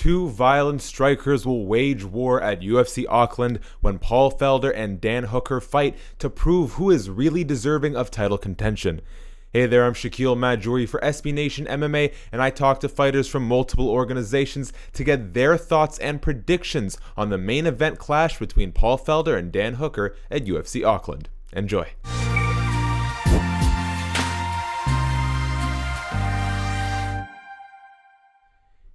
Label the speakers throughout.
Speaker 1: Two violent strikers will wage war at UFC Auckland when Paul Felder and Dan Hooker fight to prove who is really deserving of title contention. Hey there, I'm Shaquille Majuri for SB Nation MMA, and I talk to fighters from multiple organizations to get their thoughts and predictions on the main event clash between Paul Felder and Dan Hooker at UFC Auckland. Enjoy.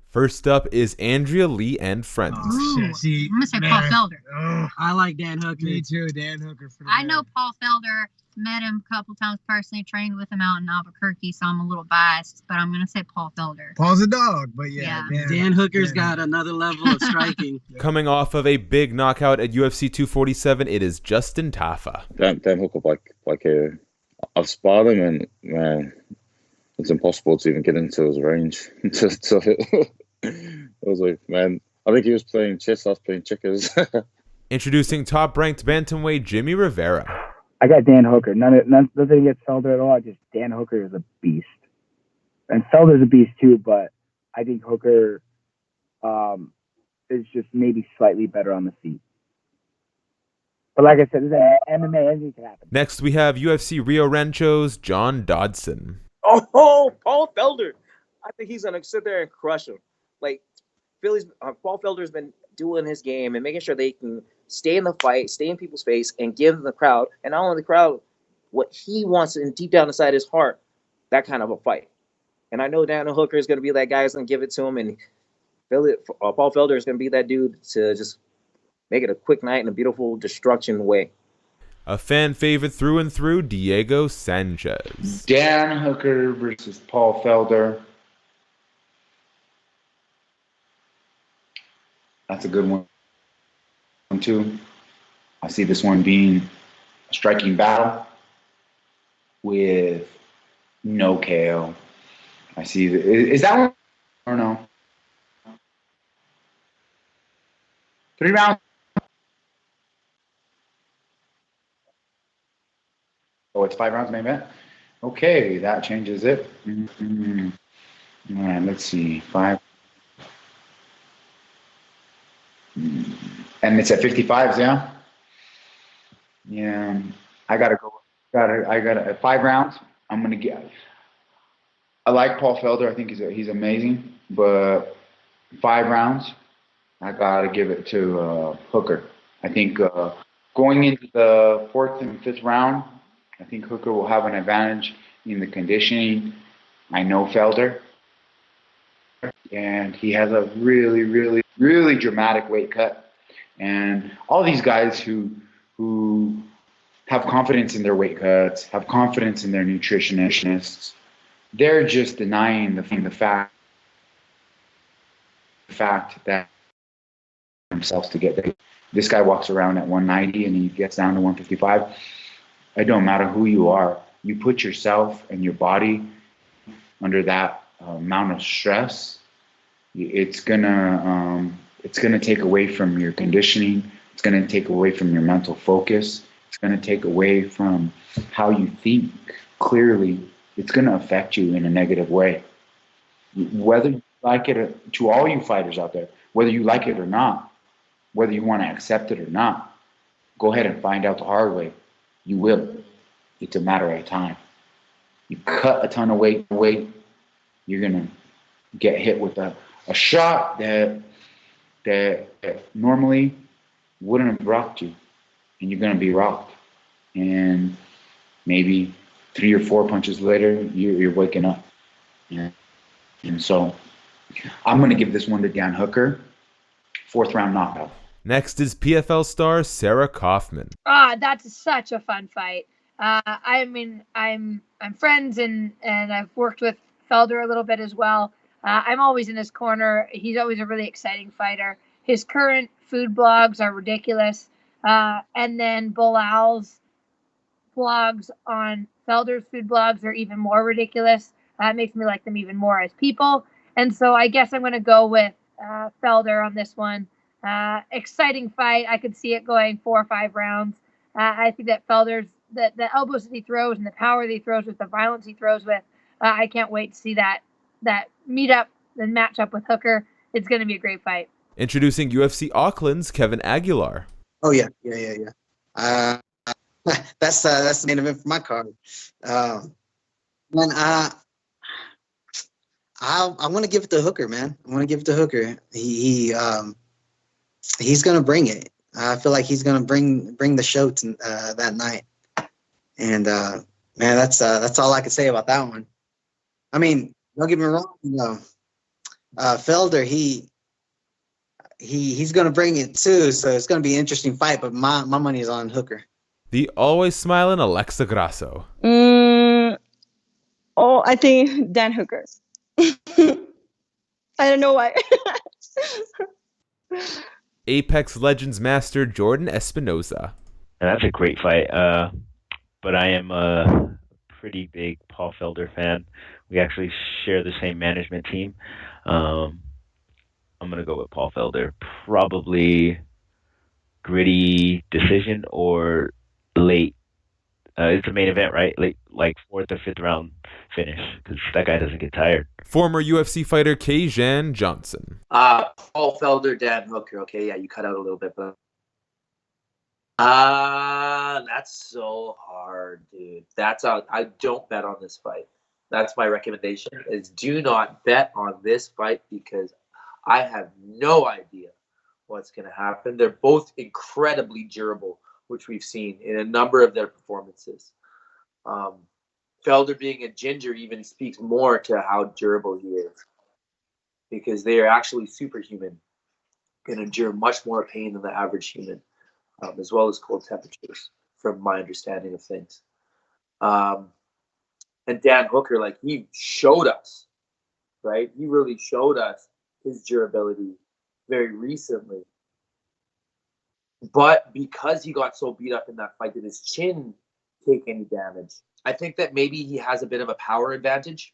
Speaker 1: First up is Andrea Lee and friends.
Speaker 2: Oh, shit. See,
Speaker 3: I'm going to say Paul Felder.
Speaker 2: I like Dan Hooker. Me too, Dan Hooker.
Speaker 3: I know Paul Felder. Met him a couple times personally, trained with him out in Albuquerque, so I'm a little biased, but I'm going to say Paul Felder.
Speaker 2: Paul's a dog, but yeah.
Speaker 4: Dan Hooker's got another level of striking.
Speaker 1: Coming off of a big knockout at UFC 247, it is Justin Tafa.
Speaker 5: Dan Hooker, I've sparred him, and man, it's impossible to even get into his range. I was like, man, I think he was playing chess, I was playing checkers.
Speaker 1: Introducing top-ranked bantamweight Jimmie Rivera.
Speaker 6: I got Dan Hooker. Nothing against Felder at all. Just Dan Hooker is a beast, and Felder's a beast too. But I think Hooker is just maybe slightly better on the feet. But like I said, this is MMA. Anything can happen.
Speaker 1: Next, we have UFC Rio Rancho's John Dodson.
Speaker 7: Oh, Paul Felder. I think he's going to sit there and crush him. Paul Felder's been doing his game and making sure they can stay in the fight, stay in people's face, and give the crowd, and not only the crowd, what he wants and deep down inside his heart, that kind of a fight. And I know Dan Hooker is going to be that guy who's going to give it to him, and Paul Felder is going to be that dude to just make it a quick night in a beautiful destruction way.
Speaker 1: A fan favorite through and through, Diego Sanchez.
Speaker 8: Dan Hooker versus Paul Felder. That's a good one, too. I see this one being a striking battle with no KO. I see. Is that one or no? 3 rounds. Oh, it's 5 rounds, main event. Okay, that changes it. Mm-hmm. All right, let's see. 5. And it's at 55s, yeah? Yeah. I got at 5 rounds. I'm going to get. I like Paul Felder. I think he's amazing. But 5 rounds, I got to give it to Hooker. I think going into the 4th and 5th round, I think Hooker will have an advantage in the conditioning. I know Felder. And he has a really, really, really dramatic weight cut. And all these guys who have confidence in their weight cuts, have confidence in their nutritionists, they're just denying the fact that themselves to get there. This guy walks around at 190 and he gets down to 155. It don't matter who you are. You put yourself and your body under that amount of stress, it's gonna take away from your conditioning. It's gonna take away from your mental focus. It's gonna take away from how you think clearly. It's gonna affect you in a negative way. Whether you like it, to all you fighters out there, whether you like it or not, whether you want to accept it or not, go ahead and find out the hard way. You will. It's a matter of time. You cut a ton of weight, you're gonna get hit with a shot that normally wouldn't have rocked you, and you're going to be rocked. And maybe 3 or 4 punches later, you're waking up. And so I'm going to give this one to Dan Hooker, 4th round knockout.
Speaker 1: Next is PFL star Sarah Kaufman.
Speaker 9: That's such a fun fight. I'm friends and I've worked with Felder a little bit as well. I'm always in his corner. He's always a really exciting fighter. His current food blogs are ridiculous. And then Bilal's blogs on Felder's food blogs are even more ridiculous. It makes me like them even more as people. And so I guess I'm going to go with Felder on this one. Exciting fight. I could see it going 4 or 5 rounds. I think that Felder's, the elbows that he throws and the power that he throws with, the violence he throws with, I can't wait to see that meet up and match up with Hooker. it's going to be a great fight.
Speaker 1: Introducing UFC Auckland's Kevin Aguilar.
Speaker 4: Oh yeah. That's the main event for my card. Man, I want to give it to Hooker, man. I want to give it to Hooker. He's gonna bring it. I feel like he's gonna bring the show to, that night. And man, that's all I can say about that one. I mean, don't get me wrong. Felder, he's gonna bring it too. So it's gonna be an interesting fight. But my money is on Hooker.
Speaker 1: The always smiling Alexa Grasso.
Speaker 10: I think Dan Hooker. I don't know why.
Speaker 1: Apex Legends master Jordan Espinosa.
Speaker 11: That's a great fight. But I am a pretty big Paul Felder fan. We actually share the same management team. I'm going to go with Paul Felder. Probably gritty decision or late. It's the main event, right? Like 4th or 5th round finish, because that guy doesn't get tired.
Speaker 1: Former UFC fighter Kajan Johnson.
Speaker 7: Paul Felder, Dan Hooker. Okay, yeah, you cut out a little bit, but that's so hard, dude. I don't bet on this fight. That's my recommendation, is do not bet on this fight, because I have no idea what's going to happen. They're both incredibly durable, which we've seen in a number of their performances. Felder being a ginger even speaks more to how durable he is, because they are actually superhuman and endure much more pain than the average human, as well as cold temperatures, from my understanding of things. And Dan Hooker, like, he showed us, right? He really showed us his durability very recently. But because he got so beat up in that fight, did his chin take any damage? I think that maybe he has a bit of a power advantage.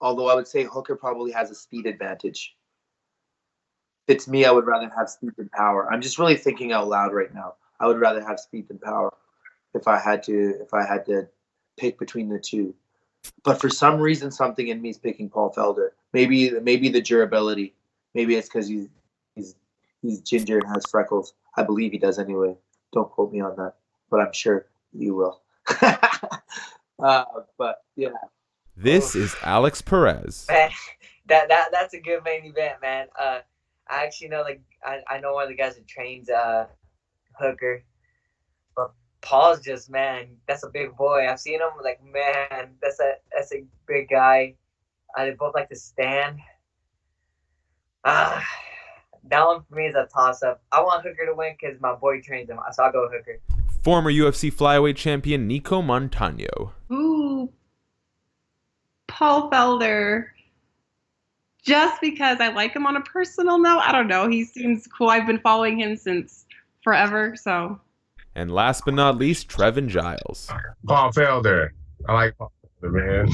Speaker 7: Although I would say Hooker probably has a speed advantage. If it's me, I would rather have speed than power. I'm just really thinking out loud right now. I would rather have speed than power if I had to pick between the two. But for some reason, something in me is picking Paul Felder. Maybe the durability. Maybe it's because he's ginger and has freckles. I believe he does anyway. Don't quote me on that, but I'm sure you will. But yeah.
Speaker 1: This is Alex Perez.
Speaker 12: Man, that's a good main event, man. I actually know, like, I know one of the guys that trains Hooker. But Paul's just, man, that's a big boy. I've seen him, like, man, that's a big guy. They both like to stand. That one for me is a toss-up. I want Hooker to win because my boy trains him, so I'll go Hooker.
Speaker 1: Former UFC flyweight champion Nicco Montano.
Speaker 13: Ooh, Paul Felder. Just because I like him on a personal note. I don't know. He seems cool. I've been following him since forever, so.
Speaker 1: And last but not least, Trevin Giles.
Speaker 14: Paul Felder. I like Paul Felder, man.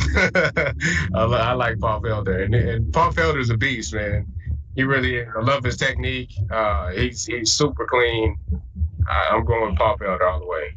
Speaker 14: I like Paul Felder. And Paul Felder's a beast, man. He really is. I love his technique. He's super clean. I'm going with Paul Felder all the way.